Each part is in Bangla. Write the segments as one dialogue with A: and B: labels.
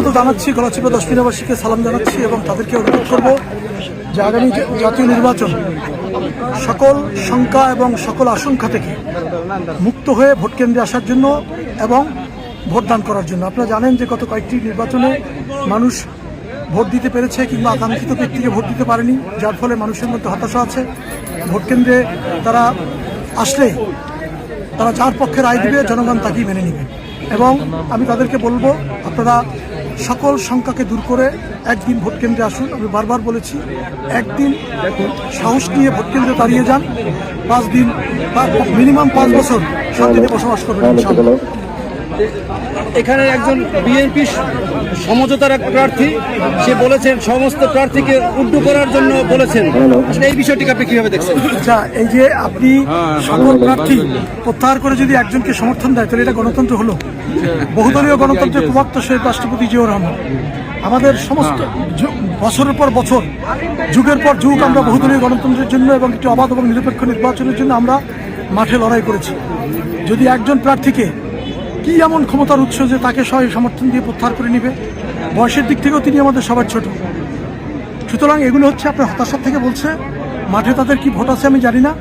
A: স্বাগত জানাচ্ছি, গলাচিপা দশমিনাবাসীকে সালাম জানাচ্ছি এবং তাদেরকে অনুরোধ করব যে আগামী জাতীয় নির্বাচন সকল শঙ্কা এবং সকল আশঙ্কা থেকে মুক্ত হয়ে ভোট কেন্দ্রে আসার জন্য এবং ভোটদান করার জন্য। আপনারা জানেন যে গত কয়েকটি নির্বাচনে মানুষ ভোট দিতে পেরেছে কিংবা আকাঙ্ক্ষিত ব্যক্তিকে ভোট দিতে পারেনি, যার ফলে মানুষের মধ্যে হতাশা আছে। ভোট কেন্দ্রে তারা আসলে তারা যার পক্ষে রায় দিবে জনগণ তাকেই মেনে নেবে। এবং আমি তাদেরকে বলবো, আপনারা সকল শঙ্কাকে দূর করে একদিন ভোট কেন্দ্রে আসুন। আমি বারবার বলেছি, একদিন সাহস নিয়ে ভোট কেন্দ্রে দাঁড়িয়ে যান। 5 দিন বা মিনিমাম 5 বছর শান্তিতে বসবাস করবেন ইনশাআল্লাহ।
B: এখানে একজন বিএনপি সমঝোতার এক প্রার্থী, সে বলেছেন সমস্ত প্রার্থীকে উড্ডু করার জন্য বলেছেন। আসলে এই বিষয়টিকে আপনি কিভাবে দেখছেন?
A: আচ্ছা, এই যে আপনি সকল প্রার্থী প্রত্যাহার করে যদি একজনকে সমর্থন দেয় তাহলে এটা গণতন্ত্র হলো? বহুদলীয় গণতন্ত্রের প্রবক্তা শহীদ রাষ্ট্রপতি জিয়াউর রহমান আমাদের সমস্ত বছরের পর বছর, যুগের পর যুগ আমরা বহুদলীয় গণতন্ত্রের জন্য এবং একটি অবাধ এবং নিরপেক্ষ নির্বাচনের জন্য আমরা মাঠে লড়াই করেছি। যদি একজন প্রার্থীকে কি এমন ক্ষমতার উৎস যে তাকে সবাই সমর্থন দিয়ে প্রত্যাহার করে নিবে? বয়সের দিক থেকেও তিনি আমাদের সবার ছোট। সুতরাং এগুলো হচ্ছে আপনার হতাশা থেকে বলছে। মাঠে তাদের কি ভোট আছে আমি জানি না।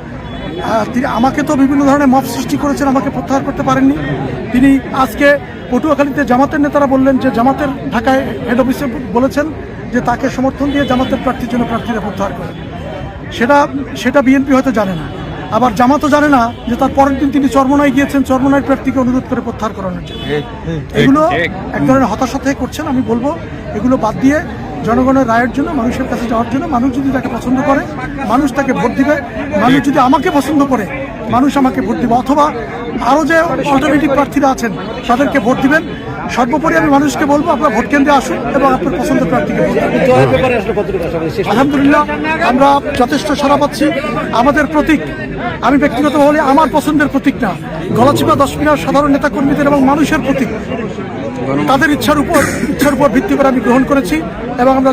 A: তিনি আমাকে তো বিভিন্ন ধরনের মব সৃষ্টি করেছেন, আমাকে প্রত্যাহার করতে পারেননি। তিনি আজকে পটুয়াখালীতে জামাতের নেতারা বললেন যে জামাতের ঢাকায় হেড অফিসে বলেছেন যে তাকে সমর্থন দিয়ে জামাতের প্রার্থীর জন্য প্রার্থীরা প্রত্যাহার করে। সেটা বিএনপি হয়তো জানে না। আবার জামাতও জানে না যে তার পরের দিন তিনি চরমোনায় গিয়েছেন চরমোনায় প্রার্থীকে অনুরোধ করে প্রত্যাহার করানোর জন্য। এগুলো এক ধরনের হতাশা থেকে করছেন। আমি বলবো এগুলো বাদ দিয়ে জনগণের রায়ের জন্য, মানুষের কাছে যাওয়ার জন্য, মানুষ যদি তাকে পছন্দ করে মানুষ তাকে ভোট দিবে। মানুষ যদি আমাকে পছন্দ করে মানুষ আমাকে ভোট দিবে, অথবা আরও যে অল্টারনেটিভ প্রার্থীরা আছেন তাদেরকে ভোট দিবেন। সর্বোপরি আমি মানুষকে বলবো, আপনারা ভোট কেন্দ্রে আসুন এবং আপনার পছন্দের প্রার্থীকে ভোট দিন। আলহামদুলিল্লাহ, আমরা যথেষ্ট সাড়া পাচ্ছি। আমাদের প্রতীক, আমি ব্যক্তিগতভাবে আমার পছন্দের প্রতীক না, গলাচিপা দশমিনার সাধারণ নেতাকর্মীদের এবং মানুষের প্রতীক, তাদের ইচ্ছার উপর ভিত্তি করে আমি গ্রহণ করেছি এবং আমরা